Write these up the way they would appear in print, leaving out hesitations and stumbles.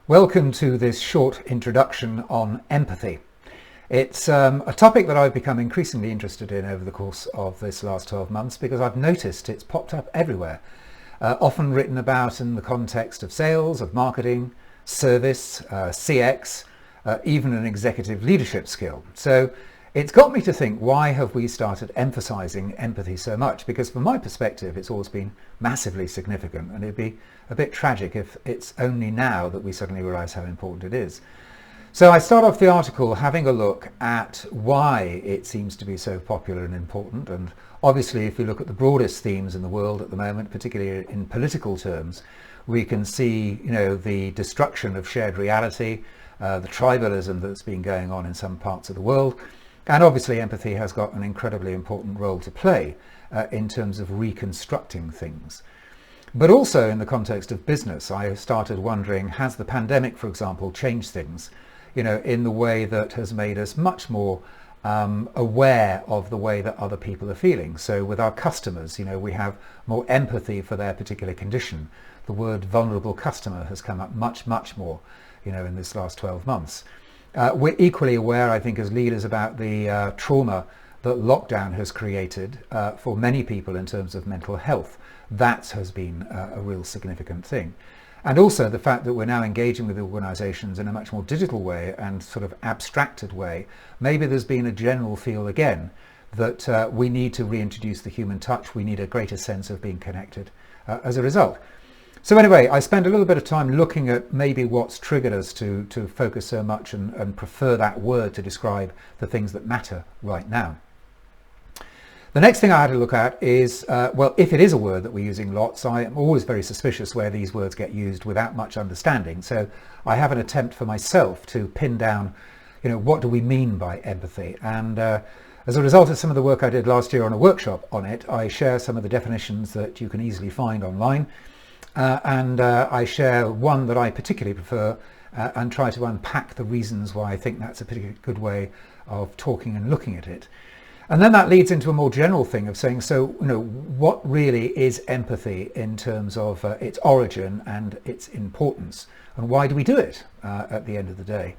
Welcome to this short introduction on empathy. It's a topic that I've become increasingly interested in over the course of this last 12 months because I've noticed it's popped up everywhere, often written about in the context of sales, of marketing, service, CX, even an executive leadership skill. So it's got me to think, why have we started emphasizing empathy so much? Because from my perspective, it's always been massively significant, and it'd be a bit tragic if it's only now that we suddenly realize how important it is. So I start off the article having a look at why it seems to be so popular and important. And obviously, if we look at the broadest themes in the world at the moment, particularly in political terms, we can see, the destruction of shared reality, the tribalism that's been going on in some parts of the world. And obviously empathy has got an incredibly important role to play in terms of reconstructing things. But also in the context of business, I started wondering, has the pandemic, for example, changed things, in the way that has made us much more aware of the way that other people are feeling? So with our customers, we have more empathy for their particular condition. The word vulnerable customer has come up much more, in this last 12 months. We're equally aware, I think, as leaders about the trauma that lockdown has created for many people in terms of mental health. That has been a real significant thing. And also the fact that we're now engaging with organisations in a much more digital way and sort of abstracted way. Maybe there's been a general feel again that we need to reintroduce the human touch. We need a greater sense of being connected as a result. So anyway, I spent a little bit of time looking at maybe what's triggered us to focus so much and prefer that word to describe the things that matter right now. The next thing I had to look at is, if it is a word that we're using lots, I am always very suspicious where these words get used without much understanding. So I have an attempt for myself to pin down, what do we mean by empathy? And as a result of some of the work I did last year on a workshop on it, I share some of the definitions that you can easily find online. And I share one that I particularly prefer and try to unpack the reasons why I think that's a particularly good way of talking and looking at it. And then that leads into a more general thing of saying, so, what really is empathy in terms of its origin and its importance, and why do we do it at the end of the day?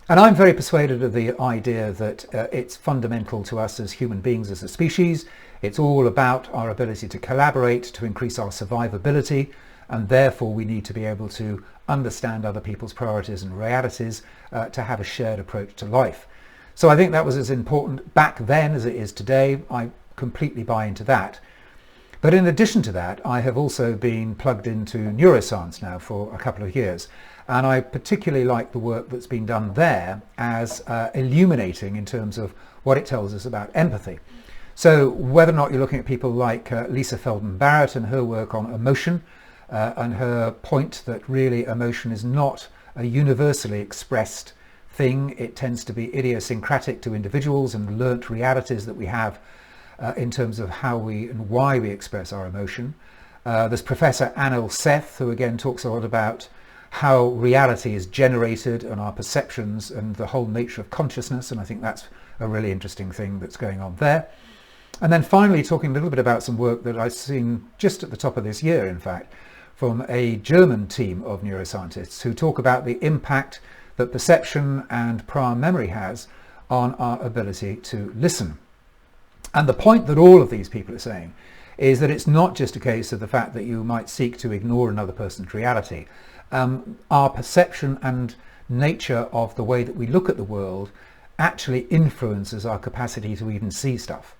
And I'm very persuaded of the idea that it's fundamental to us as human beings, as a species. It's all about our ability to collaborate, to increase our survivability, and therefore we need to be able to understand other people's priorities and realities to have a shared approach to life. So I think that was as important back then as it is today. I completely buy into that. But in addition to that, I have also been plugged into neuroscience now for a couple of years. And I particularly like the work that's been done there as illuminating in terms of what it tells us about empathy. So whether or not you're looking at people like Lisa Feldman Barrett and her work on emotion, and her point that really emotion is not a universally expressed thing. It tends to be idiosyncratic to individuals and learnt realities that we have in terms of how we and why we express our emotion. There's Professor Anil Seth, who again talks a lot about how reality is generated and our perceptions and the whole nature of consciousness, and I think that's a really interesting thing that's going on there. And then finally talking a little bit about some work that I've seen just at the top of this year, in fact, from a German team of neuroscientists who talk about the impact that perception and prior memory has on our ability to listen. And the point that all of these people are saying is that it's not just a case of the fact that you might seek to ignore another person's reality. Our perception and nature of the way that we look at the world actually influences our capacity to even see stuff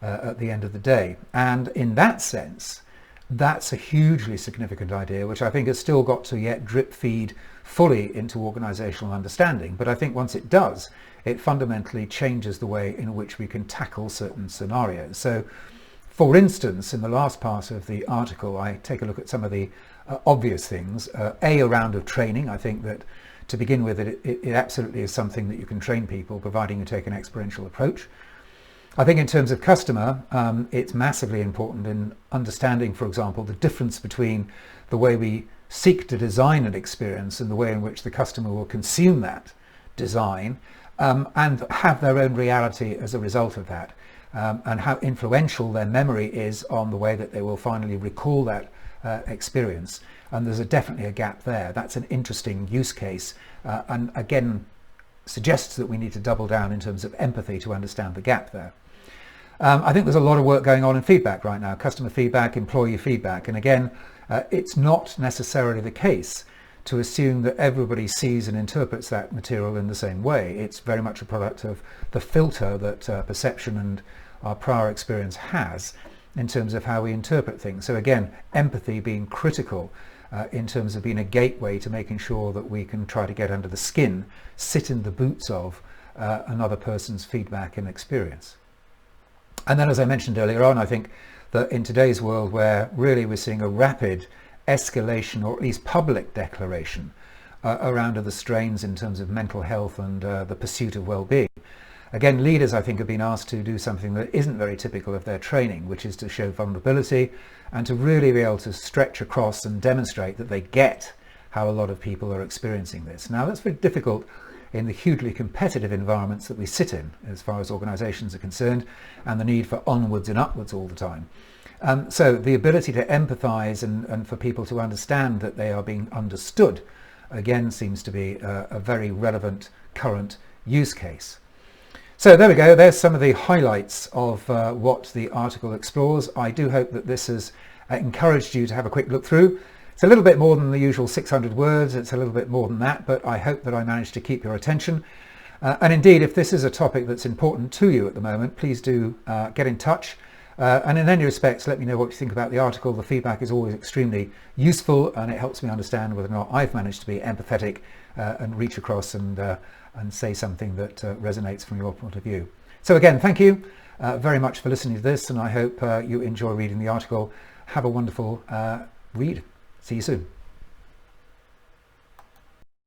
at the end of the day. And in that sense, that's a hugely significant idea, which I think has still got to yet drip feed fully into organisational understanding. But I think once it does, it fundamentally changes the way in which we can tackle certain scenarios. So, for instance, in the last part of the article, I take a look at some of the obvious things. A round of training. I think that to begin with, it absolutely is something that you can train people, providing you take an experiential approach. I think in terms of customer, it's massively important in understanding, for example, the difference between the way we seek to design an experience and the way in which the customer will consume that design and have their own reality as a result of that, and how influential their memory is on the way that they will finally recall that experience, and there's definitely a gap there. That's an interesting use case, and again suggests that we need to double down in terms of empathy to understand the gap there. I think there's a lot of work going on in feedback right now, customer feedback, employee feedback, and again, it's not necessarily the case to assume that everybody sees and interprets that material in the same way. It's very much a product of the filter that perception and our prior experience has in terms of how we interpret things. So again, empathy being critical in terms of being a gateway to making sure that we can try to get under the skin, sit in the boots of another person's feedback and experience. And then, as I mentioned earlier on, I think that in today's world where really we're seeing a rapid escalation, or at least public declaration around the strains in terms of mental health and the pursuit of well-being, again, leaders I think have been asked to do something that isn't very typical of their training, which is to show vulnerability and to really be able to stretch across and demonstrate that they get how a lot of people are experiencing this. Now, that's very difficult in the hugely competitive environments that we sit in as far as organisations are concerned, and the need for onwards and upwards all the time. So the ability to empathise and for people to understand that they are being understood, again, seems to be a very relevant current use case. So there we go, there's some of the highlights of what the article explores. I do hope that this has encouraged you to have a quick look through. It's a little bit more than the usual 600 words, it's a little bit more than that, but I hope that I managed to keep your attention. And indeed, if this is a topic that's important to you at the moment, please do get in touch. And in any respects, let me know what you think about the article. The feedback is always extremely useful, and it helps me understand whether or not I've managed to be empathetic and reach across and say something that resonates from your point of view. So again, thank you very much for listening to this, and I hope you enjoy reading the article. Have a wonderful read. See you soon.